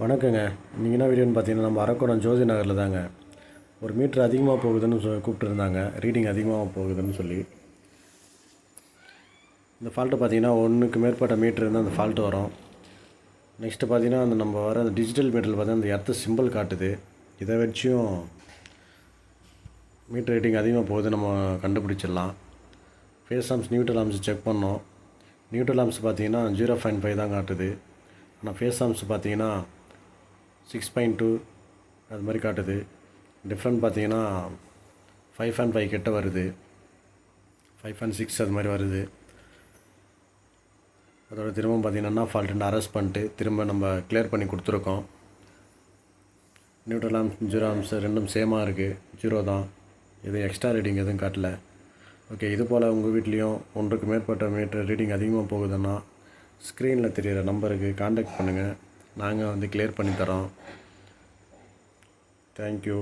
வணக்கங்க. இன்றைக்கி என்ன வீடியோன்னு பார்த்தீங்கன்னா, நம்ம அரக்கோணம் ஜோதி நகரில் தாங்க. ஒரு மீட்ரு அதிகமாக போகுதுன்னு கூப்பிட்டுருந்தாங்க. ரீடிங் அதிகமாக போகுதுன்னு சொல்லி. இந்த ஃபால்ட்டு பார்த்தீங்கன்னா, ஒன்றுக்கு மேற்பட்ட மீட்ரு இருந்தால் அந்த ஃபால்ட்டு வரும். நெக்ஸ்ட்டு பார்த்தீங்கன்னா, அந்த நம்ம வர அந்த டிஜிட்டல் மீட்டரில் பார்த்தீங்கன்னா அந்த எர்த்து சிம்பிள் காட்டுது. இதை வச்சும் மீட்ரு ரீடிங் அதிகமாக போகுது நம்ம கண்டுபிடிச்சிடலாம். Phase arms neutral arms check பண்ணோம். நியூட்ரல் ஆர்ம்ஸ் பார்த்தீங்கன்னா 0.5 தான் காட்டுது. ஆனால் ஃபேஸ் ஆர்ம்ஸ் பார்த்தீங்கன்னா 6.2 அது மாதிரி காட்டுது. டிஃப்ரெண்ட் பார்த்தீங்கன்னா 5.5 கிட்ட வருது, 5.6 அது மாதிரி வருது. அதோட திரும்ப பார்த்தீங்கன்னா ஃபால்ட்டுன்னு அரெஸ்ட் பண்ணிட்டு திரும்ப நம்ம கிளியர் பண்ணி கொடுத்துருக்கோம். நியூட்ரல் ஆர்ம்ஸ் ஜீரோ ஆர்ம்ஸ் ரெண்டும் சேமாக இருக்குது, 0 தான். எதுவும் எக்ஸ்ட்ரா ரீடிங் எதுவும் காட்டல. ஓகே, இது போல் உங்கள் வீட்லேயும் ஒன்றுக்கு மேற்பட்ட மீட்டர் ரீடிங் அதிகமாக போகுதுன்னா ஸ்க்ரீனில் தெரிகிற நம்பருக்கு காண்டாக்ட் பண்ணுங்கள். நாங்கள் கிளியர் பண்ணி தரோம். தேங்க்யூ.